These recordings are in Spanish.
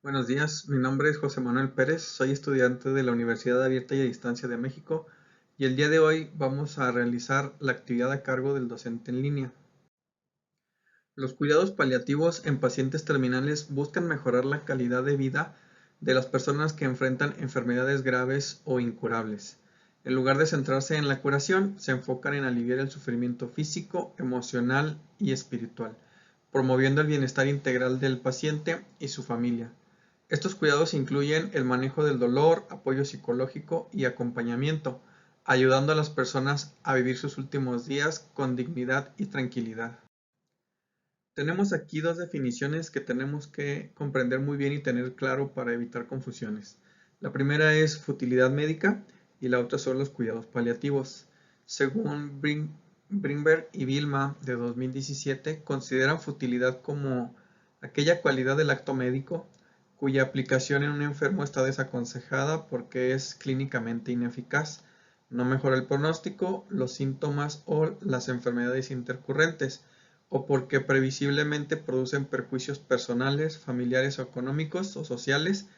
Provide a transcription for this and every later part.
Buenos días, mi nombre es José Manuel Pérez, soy estudiante de la Universidad Abierta y a Distancia de México y el día de hoy vamos a realizar la actividad a cargo del docente en línea. Los cuidados paliativos en pacientes terminales buscan mejorar la calidad de vida de las personas que enfrentan enfermedades graves o incurables. En lugar de centrarse en la curación, se enfocan en aliviar el sufrimiento físico, emocional y espiritual, promoviendo el bienestar integral del paciente y su familia. Estos cuidados incluyen el manejo del dolor, apoyo psicológico y acompañamiento, ayudando a las personas a vivir sus últimos días con dignidad y tranquilidad. Tenemos aquí dos definiciones que tenemos que comprender muy bien y tener claro para evitar confusiones. La primera es futilidad médica y la otra son los cuidados paliativos. Según Brinberg y Vilma de 2017, consideran futilidad como aquella cualidad del acto médico cuya aplicación en un enfermo está desaconsejada porque es clínicamente ineficaz, no mejora el pronóstico, los síntomas o las enfermedades intercurrentes, o porque previsiblemente producen perjuicios personales, familiares o económicos o sociales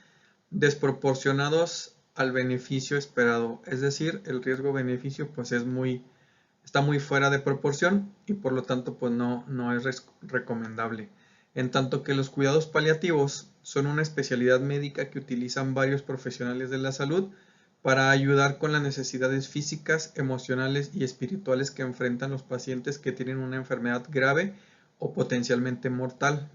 desproporcionados al beneficio esperado. Es decir, el riesgo-beneficio pues está muy fuera de proporción y por lo tanto pues no es recomendable. En tanto que los cuidados paliativos son una especialidad médica que utilizan varios profesionales de la salud para ayudar con las necesidades físicas, emocionales y espirituales que enfrentan los pacientes que tienen una enfermedad grave o potencialmente mortal.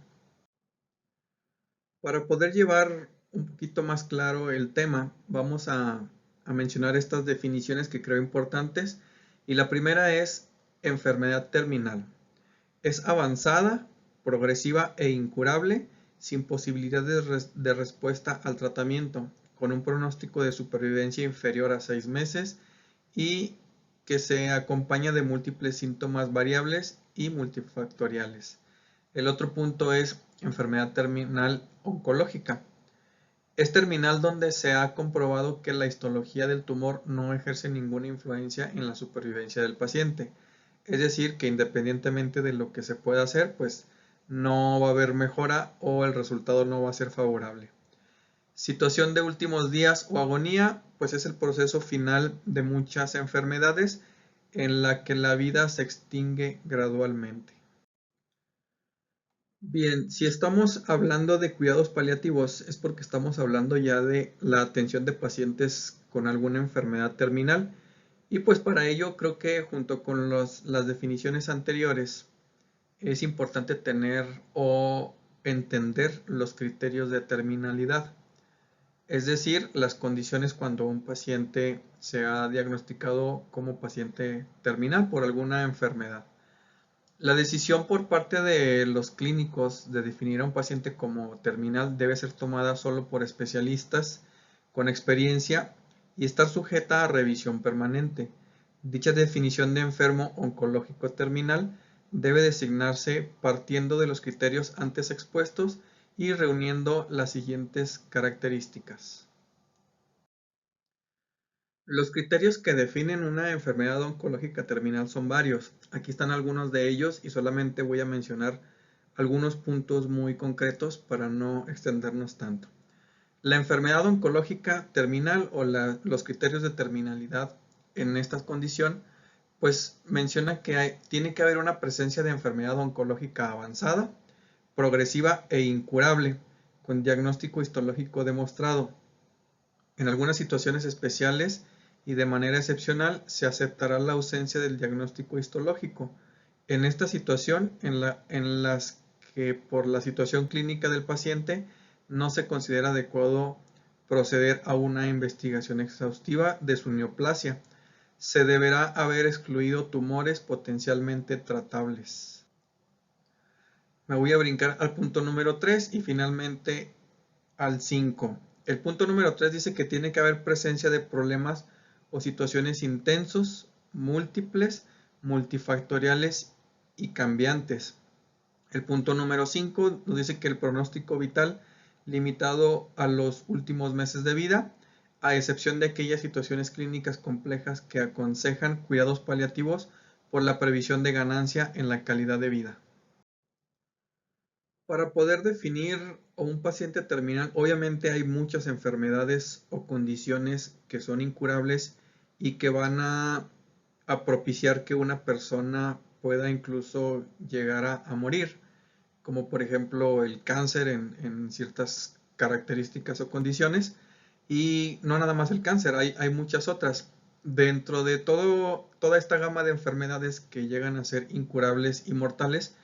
Para poder llevar un poquito más claro el tema, vamos a mencionar estas definiciones que creo importantes. Y la primera es enfermedad terminal. Es avanzada, progresiva e incurable, sin posibilidad de respuesta al tratamiento, con un pronóstico de supervivencia inferior a 6 meses y que se acompaña de múltiples síntomas variables y multifactoriales. El otro punto es enfermedad terminal oncológica. Es terminal donde se ha comprobado que la histología del tumor no ejerce ninguna influencia en la supervivencia del paciente. Es decir, que independientemente de lo que se pueda hacer, pues no va a haber mejora o el resultado no va a ser favorable. Situación de últimos días o agonía, pues es el proceso final de muchas enfermedades en la que la vida se extingue gradualmente. Bien, si estamos hablando de cuidados paliativos es porque estamos hablando ya de la atención de pacientes con alguna enfermedad terminal y pues para ello creo que junto con las definiciones anteriores es importante tener o entender los criterios de terminalidad, es decir, las condiciones cuando un paciente se ha diagnosticado como paciente terminal por alguna enfermedad. La decisión por parte de los clínicos de definir a un paciente como terminal debe ser tomada solo por especialistas con experiencia y estar sujeta a revisión permanente. Dicha definición de enfermo oncológico terminal debe designarse partiendo de los criterios antes expuestos y reuniendo las siguientes características. Los criterios que definen una enfermedad oncológica terminal son varios. Aquí están algunos de ellos y solamente voy a mencionar algunos puntos muy concretos para no extendernos tanto. La enfermedad oncológica terminal o los criterios de terminalidad en esta condición, pues menciona que tiene que haber una presencia de enfermedad oncológica avanzada, progresiva e incurable, con diagnóstico histológico demostrado. En algunas situaciones especiales y de manera excepcional se aceptará la ausencia del diagnóstico histológico. En esta situación, en las que por la situación clínica del paciente no se considera adecuado proceder a una investigación exhaustiva de su neoplasia, se deberá haber excluido tumores potencialmente tratables. Me voy a brincar al punto número 3 y finalmente al 5. El punto número 3 dice que tiene que haber presencia de problemas o situaciones intensos, múltiples, multifactoriales y cambiantes. El punto número 5 nos dice que el pronóstico vital limitado a los últimos meses de vida, a excepción de aquellas situaciones clínicas complejas que aconsejan cuidados paliativos por la previsión de ganancia en la calidad de vida. Para poder definir a un paciente terminal, obviamente hay muchas enfermedades o condiciones que son incurables y que van a propiciar que una persona pueda incluso llegar a morir, como por ejemplo el cáncer en ciertas características o condiciones, y no nada más el cáncer, hay muchas otras. Dentro de toda esta gama de enfermedades que llegan a ser incurables y mortales,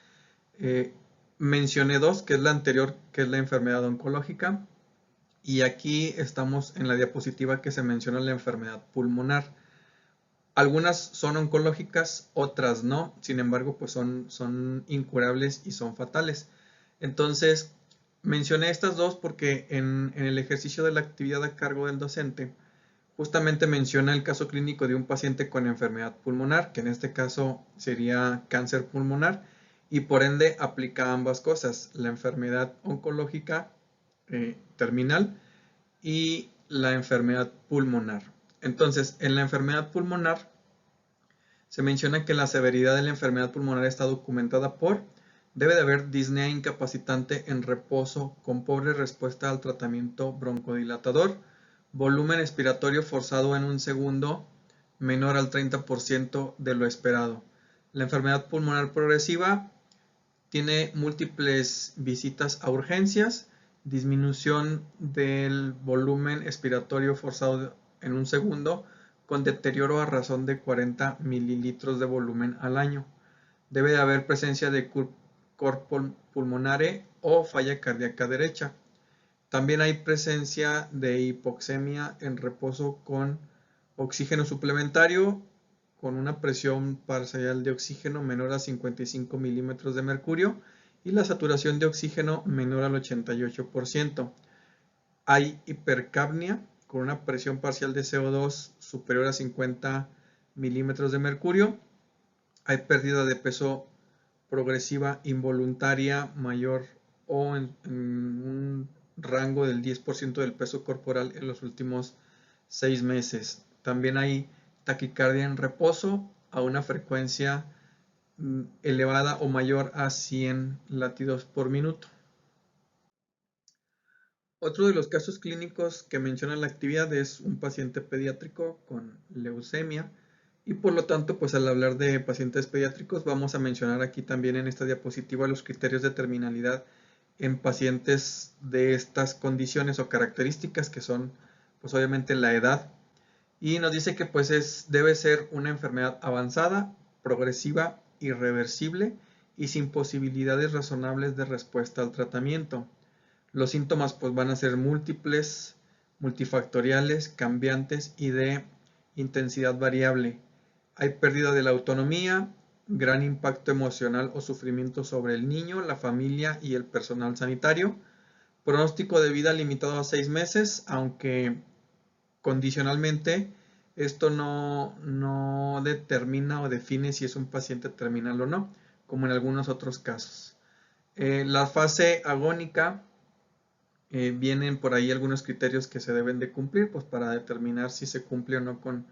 eh, mencioné dos, que es la anterior, que es la enfermedad oncológica, y aquí estamos en la diapositiva que se menciona la enfermedad pulmonar. Algunas son oncológicas, otras no, sin embargo, pues son incurables y son fatales. Entonces, mencioné estas dos porque en el ejercicio de la actividad a cargo del docente, justamente menciona el caso clínico de un paciente con enfermedad pulmonar, que en este caso sería cáncer pulmonar, y por ende aplica ambas cosas, la enfermedad oncológica terminal y la enfermedad pulmonar. Entonces, en la enfermedad pulmonar se menciona que la severidad de la enfermedad pulmonar está documentada por: debe de haber disnea incapacitante en reposo con pobre respuesta al tratamiento broncodilatador, volumen expiratorio forzado en un segundo menor al 30% de lo esperado. La enfermedad pulmonar progresiva tiene múltiples visitas a urgencias, disminución del volumen expiratorio forzado en un segundo, con deterioro a razón de 40 mililitros de volumen al año. Debe de haber presencia de cor pulmonare o falla cardíaca derecha. También hay presencia de hipoxemia en reposo con oxígeno suplementario, con una presión parcial de oxígeno menor a 55 milímetros de mercurio y la saturación de oxígeno menor al 88%. Hay hipercapnia con una presión parcial de CO2 superior a 50 milímetros de mercurio. Hay pérdida de peso progresiva involuntaria mayor o en un rango del 10% del peso corporal en los últimos 6 meses. También hay taquicardia en reposo a una frecuencia elevada o mayor a 100 latidos por minuto. Otro de los casos clínicos que menciona la actividad es un paciente pediátrico con leucemia, y por lo tanto, pues al hablar de pacientes pediátricos vamos a mencionar aquí también en esta diapositiva los criterios de terminalidad en pacientes de estas condiciones o características, que son pues obviamente la edad, y nos dice que pues debe ser una enfermedad avanzada, progresiva, irreversible y sin posibilidades razonables de respuesta al tratamiento. Los síntomas pues van a ser múltiples, multifactoriales, cambiantes y de intensidad variable. Hay pérdida de la autonomía, gran impacto emocional o sufrimiento sobre el niño, la familia y el personal sanitario. Pronóstico de vida limitado a 6 meses, aunque condicionalmente esto no determina o define si es un paciente terminal o no, como en algunos otros casos. La fase agónica, vienen por ahí algunos criterios que se deben de cumplir, pues para determinar si se cumple o no con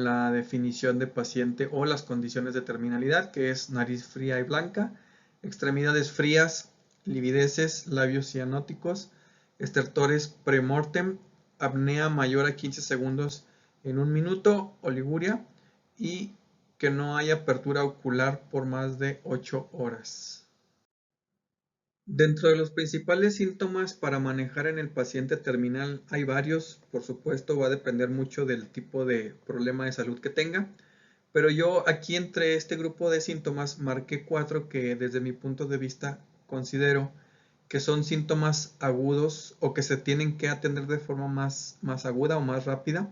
la definición de paciente o las condiciones de terminalidad, que es nariz fría y blanca, extremidades frías, livideces, labios cianóticos, estertores premortem, apnea mayor a 15 segundos en un minuto, oliguria, y que no haya apertura ocular por más de 8 horas. Dentro de los principales síntomas para manejar en el paciente terminal hay varios, por supuesto va a depender mucho del tipo de problema de salud que tenga, pero yo aquí entre este grupo de síntomas marqué 4 que desde mi punto de vista considero que son síntomas agudos o que se tienen que atender de forma más aguda o más rápida,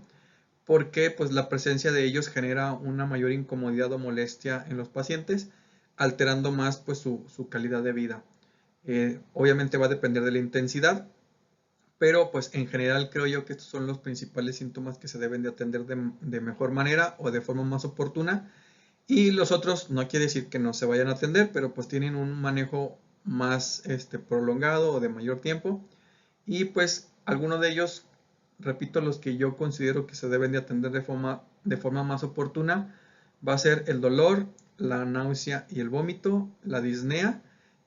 porque pues la presencia de ellos genera una mayor incomodidad o molestia en los pacientes, alterando más pues su calidad de vida. Obviamente va a depender de la intensidad, pero pues en general creo yo que estos son los principales síntomas que se deben de atender de mejor manera o de forma más oportuna, y los otros no quiere decir que no se vayan a atender, pero pues tienen un manejo más prolongado o de mayor tiempo, y pues algunos de ellos, repito, los que yo considero que se deben de atender de forma más oportuna, va a ser el dolor, la náusea y el vómito, la disnea,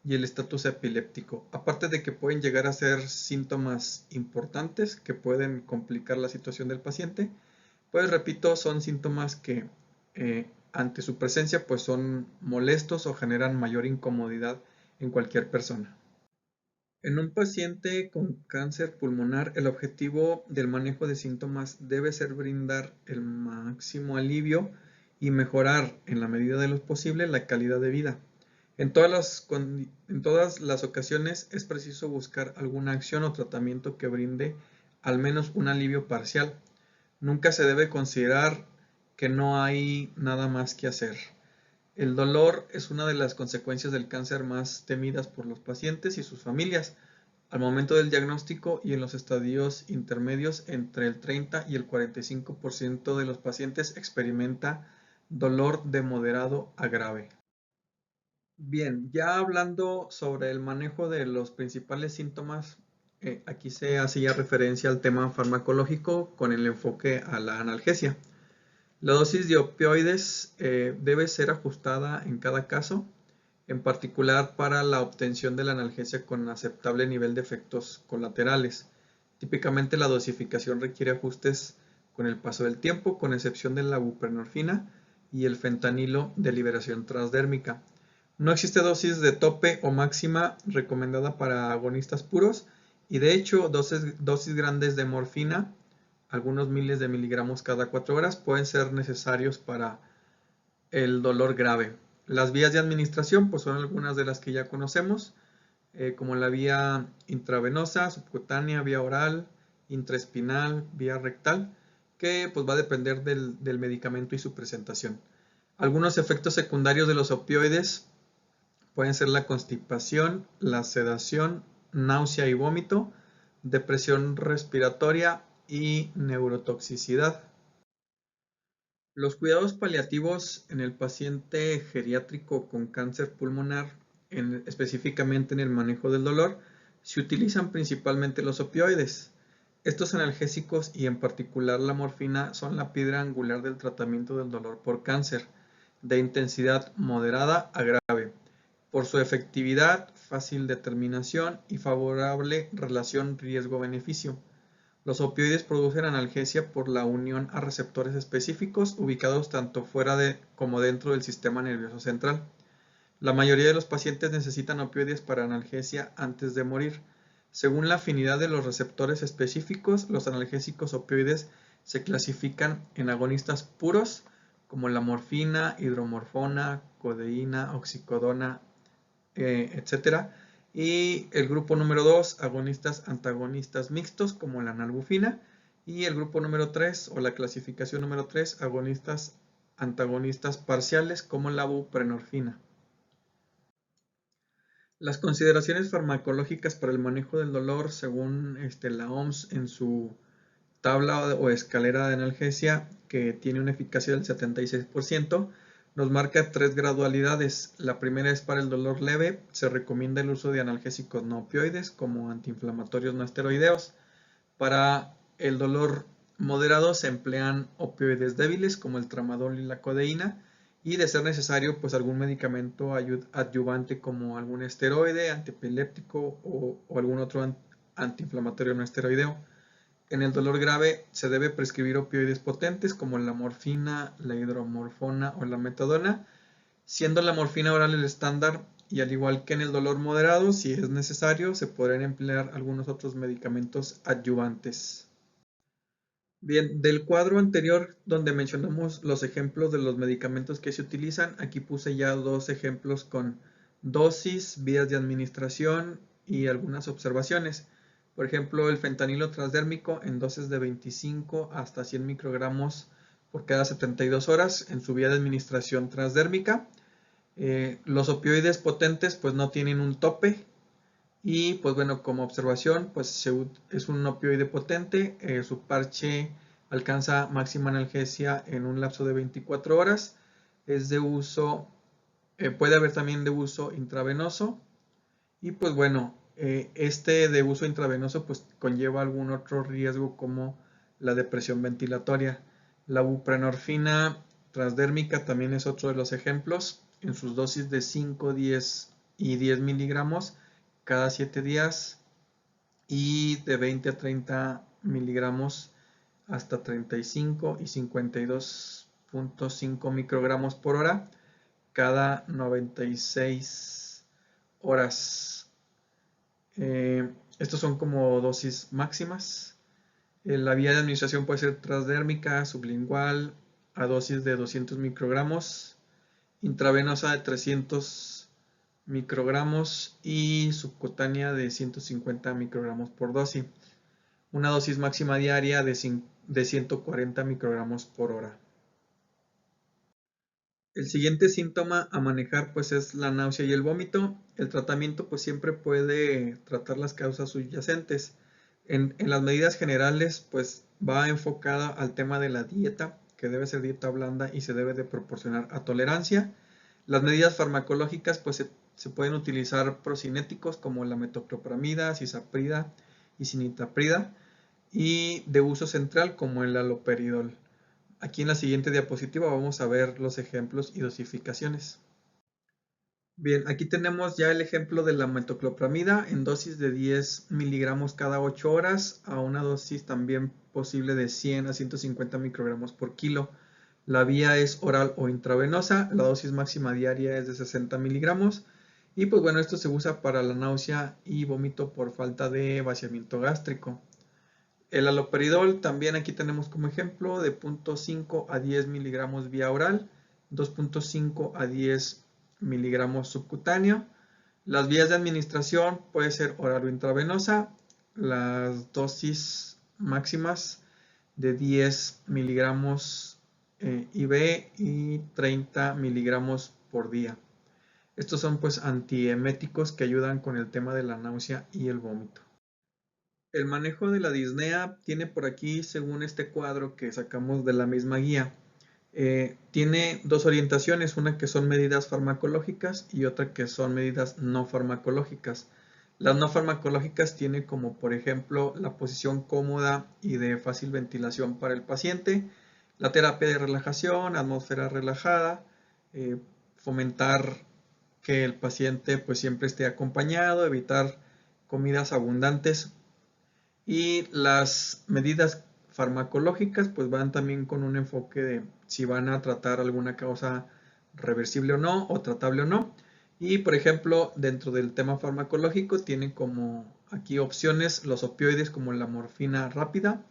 y el estatus epiléptico. Aparte de que pueden llegar a ser síntomas importantes que pueden complicar la situación del paciente, pues repito, son síntomas que ante su presencia pues son molestos o generan mayor incomodidad en cualquier persona. En un paciente con cáncer pulmonar, el objetivo del manejo de síntomas debe ser brindar el máximo alivio y mejorar, en la medida de lo posible, la calidad de vida. En todas las ocasiones es preciso buscar alguna acción o tratamiento que brinde al menos un alivio parcial. Nunca se debe considerar que no hay nada más que hacer. El dolor es una de las consecuencias del cáncer más temidas por los pacientes y sus familias. Al momento del diagnóstico y en los estadios intermedios, entre el 30 y el 45% de los pacientes experimenta dolor de moderado a grave. Bien, ya hablando sobre el manejo de los principales síntomas, aquí se hace ya referencia al tema farmacológico con el enfoque a la analgesia. La dosis de opioides debe ser ajustada en cada caso, en particular para la obtención de la analgesia con aceptable nivel de efectos colaterales. Típicamente la dosificación requiere ajustes con el paso del tiempo, con excepción de la buprenorfina y el fentanilo de liberación transdérmica. No existe dosis de tope o máxima recomendada para agonistas puros y de hecho dosis grandes de morfina, algunos miles de miligramos cada 4 horas, pueden ser necesarios para el dolor grave. Las vías de administración pues son algunas de las que ya conocemos, como la vía intravenosa, subcutánea, vía oral, intraespinal, vía rectal, que pues va a depender del medicamento y su presentación. Algunos efectos secundarios de los opioides pueden ser la constipación, la sedación, náusea y vómito, depresión respiratoria y neurotoxicidad. Los cuidados paliativos en el paciente geriátrico con cáncer pulmonar, específicamente en el manejo del dolor, se utilizan principalmente los opioides. Estos analgésicos y en particular la morfina son la piedra angular del tratamiento del dolor por cáncer, de intensidad moderada a grave, por su efectividad, fácil determinación y favorable relación riesgo-beneficio. Los opioides producen analgesia por la unión a receptores específicos ubicados tanto fuera como dentro del sistema nervioso central. La mayoría de los pacientes necesitan opioides para analgesia antes de morir. Según la afinidad de los receptores específicos, los analgésicos opioides se clasifican en agonistas puros como la morfina, hidromorfona, codeína, oxicodona, etc. Y el grupo número 2, agonistas antagonistas mixtos como la nalbufina. Y el grupo número 3 o la clasificación número 3, agonistas antagonistas parciales como la buprenorfina. Las consideraciones farmacológicas para el manejo del dolor, según la OMS en su tabla o escalera de analgesia, que tiene una eficacia del 76%, nos marca 3 gradualidades. La primera es para el dolor leve. Se recomienda el uso de analgésicos no opioides como antiinflamatorios no esteroideos. Para el dolor moderado se emplean opioides débiles como el tramadol y la codeína. Y de ser necesario, pues algún medicamento adyuvante como algún esteroide, antiepiléptico o algún otro antiinflamatorio no esteroideo. En el dolor grave se debe prescribir opioides potentes como la morfina, la hidromorfona o la metadona, siendo la morfina oral el estándar y al igual que en el dolor moderado, si es necesario, se podrán emplear algunos otros medicamentos adyuvantes. Bien, del cuadro anterior donde mencionamos los ejemplos de los medicamentos que se utilizan, aquí puse ya dos ejemplos con dosis, vías de administración y algunas observaciones. Por ejemplo, el fentanilo transdérmico en dosis de 25 hasta 100 microgramos por cada 72 horas en su vía de administración transdérmica. Los opioides potentes pues no tienen un tope y pues bueno, como observación pues es un opioide potente, su parche alcanza máxima analgesia en un lapso de 24 horas, es de uso, puede haber también de uso intravenoso y pues bueno, este de uso intravenoso pues conlleva algún otro riesgo como la depresión ventilatoria. La buprenorfina transdérmica también es otro de los ejemplos en sus dosis de 5, 10 y 10 miligramos cada 7 días y de 20 a 30 miligramos hasta 35 y 52.5 microgramos por hora cada 96 horas. Estos son como dosis máximas. La vía de administración puede ser transdérmica, sublingual, a dosis de 200 microgramos, intravenosa de 300 microgramos y subcutánea de 150 microgramos por dosis. Una dosis máxima diaria de 140 microgramos por hora. El siguiente síntoma a manejar pues es la náusea y el vómito. El tratamiento pues siempre puede tratar las causas subyacentes. En las medidas generales pues va enfocada al tema de la dieta, que debe ser dieta blanda y se debe de proporcionar a tolerancia. Las medidas farmacológicas pues se pueden utilizar procinéticos como la metoclopramida, cisaprida y cinitaprida, y de uso central como el haloperidol. Aquí en la siguiente diapositiva vamos a ver los ejemplos y dosificaciones. Bien, aquí tenemos ya el ejemplo de la metoclopramida en dosis de 10 miligramos cada 8 horas a una dosis también posible de 100 a 150 microgramos por kilo. La vía es oral o intravenosa, la dosis máxima diaria es de 60 miligramos y pues bueno, esto se usa para la náusea y vómito por falta de vaciamiento gástrico. El haloperidol también aquí tenemos como ejemplo de 0.5 a 10 miligramos vía oral, 2.5 a 10 miligramos subcutáneo. Las vías de administración puede ser oral o intravenosa. Las dosis máximas de 10 miligramos IV y 30 miligramos por día. Estos son pues antieméticos que ayudan con el tema de la náusea y el vómito. El manejo de la disnea tiene por aquí, según este cuadro que sacamos de la misma guía, tiene dos orientaciones, una que son medidas farmacológicas y otra que son medidas no farmacológicas. Las no farmacológicas tienen como por ejemplo la posición cómoda y de fácil ventilación para el paciente, la terapia de relajación, atmósfera relajada, fomentar que el paciente pues siempre esté acompañado, evitar comidas abundantes. Y las medidas farmacológicas pues van también con un enfoque de si van a tratar alguna causa reversible o no, o tratable o no. Y por ejemplo, dentro del tema farmacológico tienen como aquí opciones los opioides como la morfina rápida.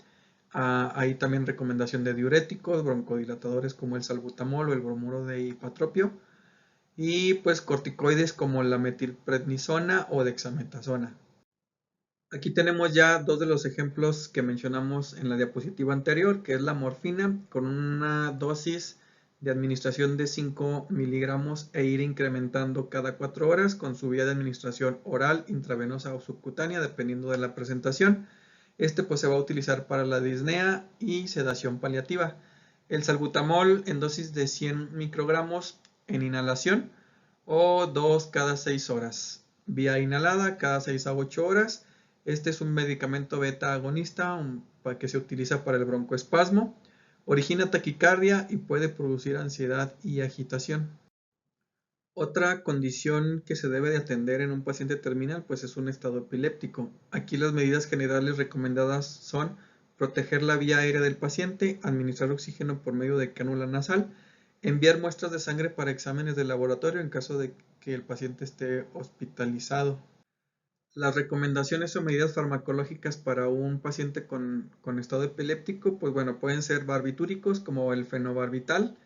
Hay también recomendación de diuréticos, broncodilatadores como el salbutamol o el bromuro de ipatropio. Y pues corticoides como la metilprednisona o dexametasona. Aquí tenemos ya dos de los ejemplos que mencionamos en la diapositiva anterior, que es la morfina con una dosis de administración de 5 miligramos e ir incrementando cada 4 horas con su vía de administración oral, intravenosa o subcutánea, dependiendo de la presentación. Este pues se va a utilizar para la disnea y sedación paliativa. El salbutamol en dosis de 100 microgramos en inhalación o 2 cada 6 horas. Vía inhalada cada 6 a 8 horas. Este es un medicamento beta agonista que se utiliza para el broncoespasmo. Origina taquicardia y puede producir ansiedad y agitación. Otra condición que se debe de atender en un paciente terminal pues es un estado epiléptico. Aquí las medidas generales recomendadas son proteger la vía aérea del paciente, administrar oxígeno por medio de cánula nasal, enviar muestras de sangre para exámenes de laboratorio en caso de que el paciente esté hospitalizado. Las recomendaciones o medidas farmacológicas para un paciente con estado epiléptico, pues bueno, pueden ser barbitúricos como el fenobarbital,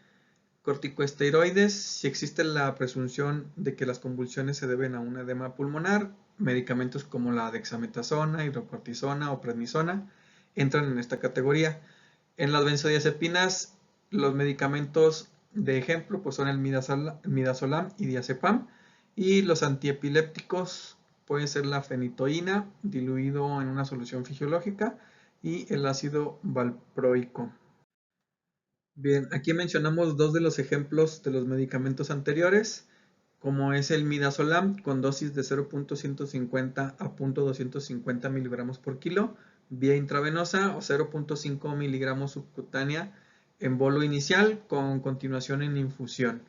corticosteroides, si existe la presunción de que las convulsiones se deben a un edema pulmonar, medicamentos como la dexametasona, hidrocortisona o prednisona entran en esta categoría. En las benzodiazepinas, los medicamentos de ejemplo pues son el midazolam y diazepam, y los antiepilépticos pueden ser la fenitoína diluido en una solución fisiológica y el ácido valproico. Bien, aquí mencionamos dos de los ejemplos de los medicamentos anteriores, como es el midazolam con dosis de 0.150 a 0.250 miligramos por kilo, vía intravenosa o 0.5 miligramos subcutánea en bolo inicial con continuación en infusión.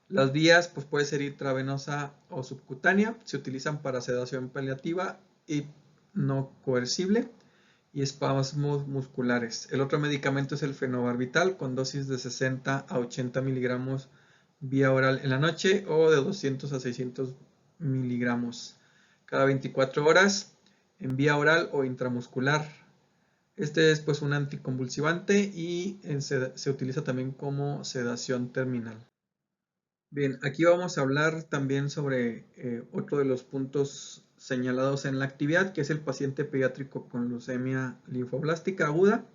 Las vías pues puede ser intravenosa o subcutánea, se utilizan para sedación paliativa y no coercible y espasmos musculares. El otro medicamento es el fenobarbital con dosis de 60 a 80 miligramos vía oral en la noche o de 200 a 600 miligramos cada 24 horas en vía oral o intramuscular. Este es pues un anticonvulsivante y se utiliza también como sedación terminal. Bien, aquí vamos a hablar también sobre otro de los puntos señalados en la actividad, que es el paciente pediátrico con leucemia linfoblástica aguda.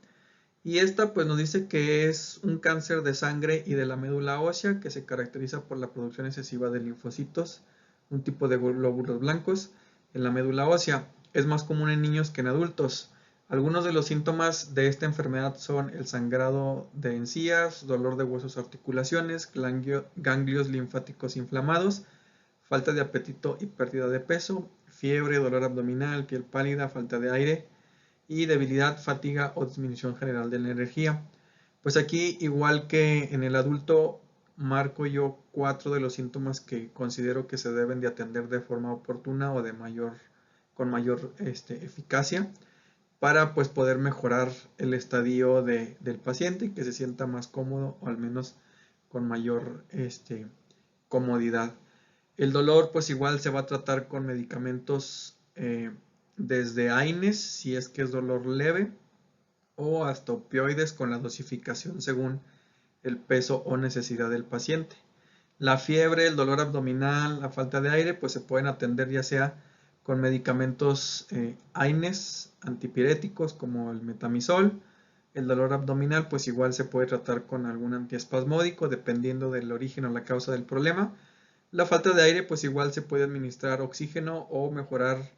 Y esta pues nos dice que es un cáncer de sangre y de la médula ósea que se caracteriza por la producción excesiva de linfocitos, un tipo de glóbulos blancos en la médula ósea. Es más común en niños que en adultos. Algunos de los síntomas de esta enfermedad son el sangrado de encías, dolor de huesos articulaciones, ganglios linfáticos inflamados, falta de apetito y pérdida de peso, fiebre, dolor abdominal, piel pálida, falta de aire y debilidad, fatiga o disminución general de la energía. Pues aquí, igual que en el adulto, marco yo 4 de los síntomas que considero que se deben de atender de forma oportuna o con mayor eficacia para pues poder mejorar el estadio del paciente y que se sienta más cómodo o al menos con mayor comodidad. El dolor pues igual se va a tratar con medicamentos desde AINES si es que es dolor leve o hasta opioides con la dosificación según el peso o necesidad del paciente. La fiebre, el dolor abdominal, la falta de aire, pues se pueden atender ya sea con medicamentos AINES antipiréticos como el metamizol. El dolor abdominal, pues igual se puede tratar con algún antiespasmódico dependiendo del origen o la causa del problema. La falta de aire, pues igual se puede administrar oxígeno o mejorar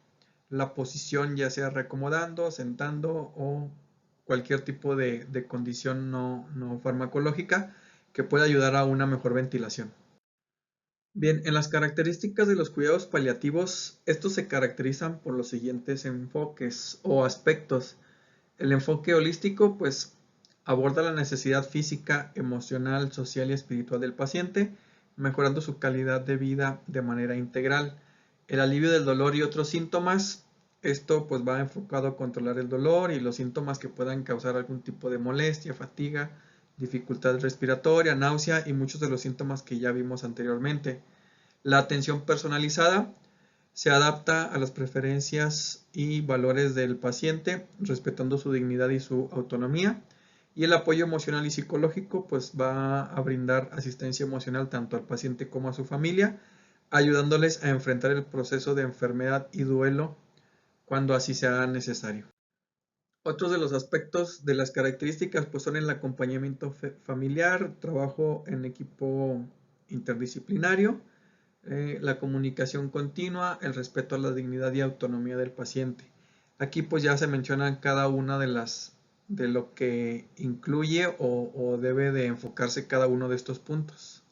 la posición, ya sea reacomodando, sentando o cualquier tipo de condición no farmacológica que pueda ayudar a una mejor ventilación. Bien, en las características de los cuidados paliativos, estos se caracterizan por los siguientes enfoques o aspectos. El enfoque holístico, pues, aborda la necesidad física, emocional, social y espiritual del paciente, mejorando su calidad de vida de manera integral. El alivio del dolor y otros síntomas, esto pues va enfocado a controlar el dolor y los síntomas que puedan causar algún tipo de molestia, fatiga, dificultad respiratoria, náusea y muchos de los síntomas que ya vimos anteriormente. La atención personalizada se adapta a las preferencias y valores del paciente, respetando su dignidad y su autonomía. Y el apoyo emocional y psicológico pues va a brindar asistencia emocional tanto al paciente como a su familia, ayudándoles a enfrentar el proceso de enfermedad y duelo cuando así sea necesario. Otros de los aspectos de las características pues son el acompañamiento familiar, trabajo en equipo interdisciplinario, la comunicación continua, el respeto a la dignidad y autonomía del paciente. Aquí pues ya se mencionan cada una de lo que incluye o debe de enfocarse cada uno de estos puntos.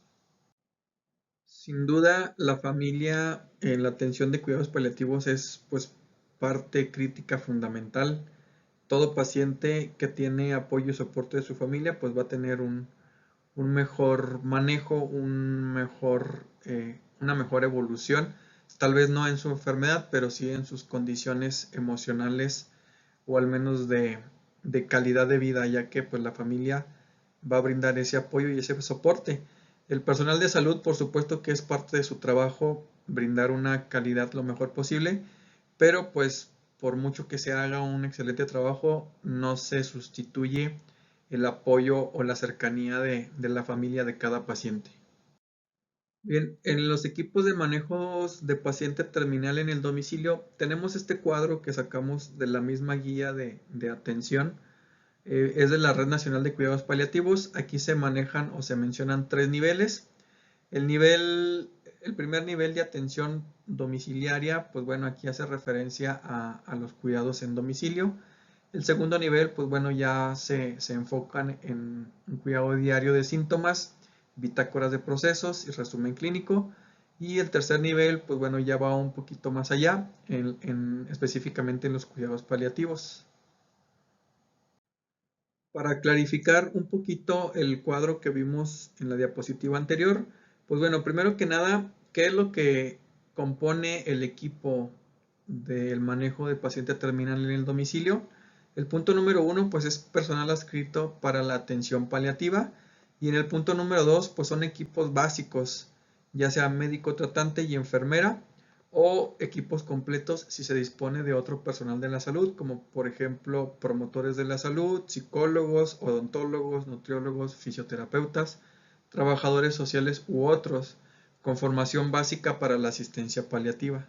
Sin duda, la familia en la atención de cuidados paliativos es pues parte crítica fundamental. Todo paciente que tiene apoyo y soporte de su familia pues va a tener un mejor manejo, una mejor evolución, tal vez no en su enfermedad, pero sí en sus condiciones emocionales o al menos de calidad de vida, ya que pues la familia va a brindar ese apoyo y ese soporte. El personal de salud, por supuesto que es parte de su trabajo brindar una calidad lo mejor posible, pero pues por mucho que se haga un excelente trabajo, no se sustituye el apoyo o la cercanía de la familia de cada paciente. Bien, en los equipos de manejos de paciente terminal en el domicilio tenemos este cuadro que sacamos de la misma guía de atención. Es de la Red Nacional de Cuidados Paliativos. Aquí se manejan o se mencionan 3 niveles. El primer nivel de atención domiciliaria, pues bueno, aquí hace referencia a los cuidados en domicilio. El segundo nivel, pues bueno, ya se enfocan en un cuidado diario de síntomas, bitácoras de procesos y resumen clínico. Y el tercer nivel, pues bueno, ya va un poquito más allá, específicamente en los cuidados paliativos. Para clarificar un poquito el cuadro que vimos en la diapositiva anterior, Pues bueno, primero que nada, ¿qué es lo que compone el equipo del manejo de paciente terminal en el domicilio? El punto número uno, pues es personal adscrito para la atención paliativa. Y en el punto número dos, pues son equipos básicos, ya sea médico tratante y enfermera, o equipos completos si se dispone de otro personal de la salud, como por ejemplo promotores de la salud, psicólogos, odontólogos, nutriólogos, fisioterapeutas, trabajadores sociales u otros, con formación básica para la asistencia paliativa.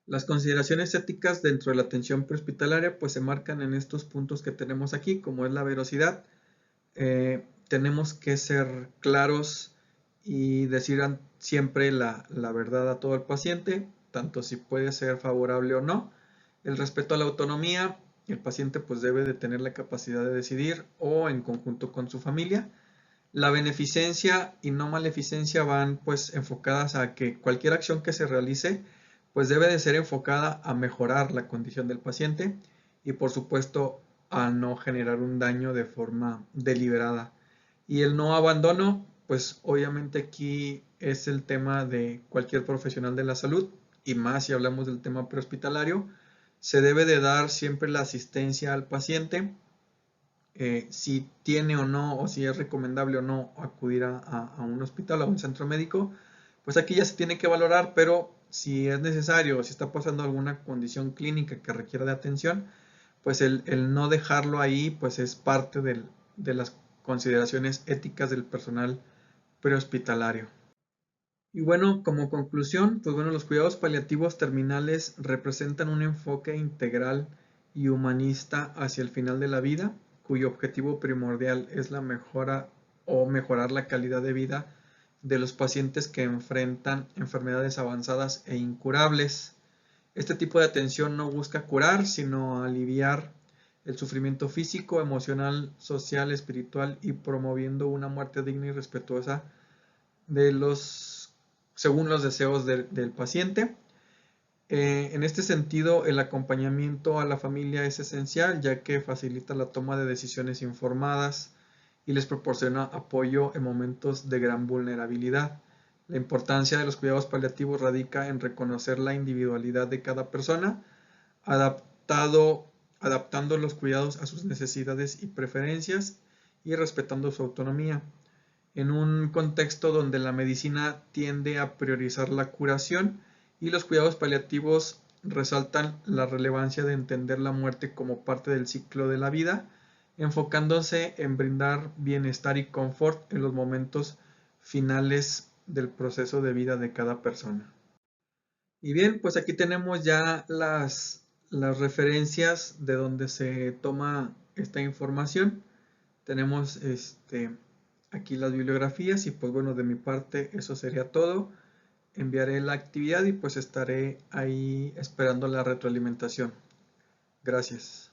Las consideraciones éticas dentro de la atención prehospitalaria pues se marcan en estos puntos que tenemos aquí, como es la veracidad. Tenemos que ser claros y decir siempre la verdad a todo el paciente, tanto si puede ser favorable o no. El respeto a la autonomía, el paciente pues debe de tener la capacidad de decidir o en conjunto con su familia. La beneficencia y no maleficencia van pues enfocadas a que cualquier acción que se realice pues debe de ser enfocada a mejorar la condición del paciente y por supuesto a no generar un daño de forma deliberada. Y el no abandono, pues obviamente aquí es el tema de cualquier profesional de la salud y más si hablamos del tema prehospitalario, se debe de dar siempre la asistencia al paciente si tiene o no, o si es recomendable o no acudir a un hospital o a un centro médico, pues aquí ya se tiene que valorar, pero si es necesario o si está pasando alguna condición clínica que requiera de atención, pues el no dejarlo ahí, pues es parte de las consideraciones éticas del personal prehospitalario. Y bueno, como conclusión, pues bueno, los cuidados paliativos terminales representan un enfoque integral y humanista hacia el final de la vida, cuyo objetivo primordial es la mejora o mejorar la calidad de vida de los pacientes que enfrentan enfermedades avanzadas e incurables. Este tipo de atención no busca curar, sino aliviar el sufrimiento físico, emocional, social, espiritual y promoviendo una muerte digna y respetuosa de según los deseos del paciente. En este sentido, el acompañamiento a la familia es esencial, ya que facilita la toma de decisiones informadas y les proporciona apoyo en momentos de gran vulnerabilidad. La importancia de los cuidados paliativos radica en reconocer la individualidad de cada persona, adaptando los cuidados a sus necesidades y preferencias y respetando su autonomía. En un contexto donde la medicina tiende a priorizar la curación y los cuidados paliativos resaltan la relevancia de entender la muerte como parte del ciclo de la vida, enfocándose en brindar bienestar y confort en los momentos finales del proceso de vida de cada persona. Y bien, pues aquí tenemos ya las referencias de donde se toma esta información. Tenemos aquí las bibliografías y pues bueno, de mi parte eso sería todo. Enviaré la actividad y pues estaré ahí esperando la retroalimentación. Gracias.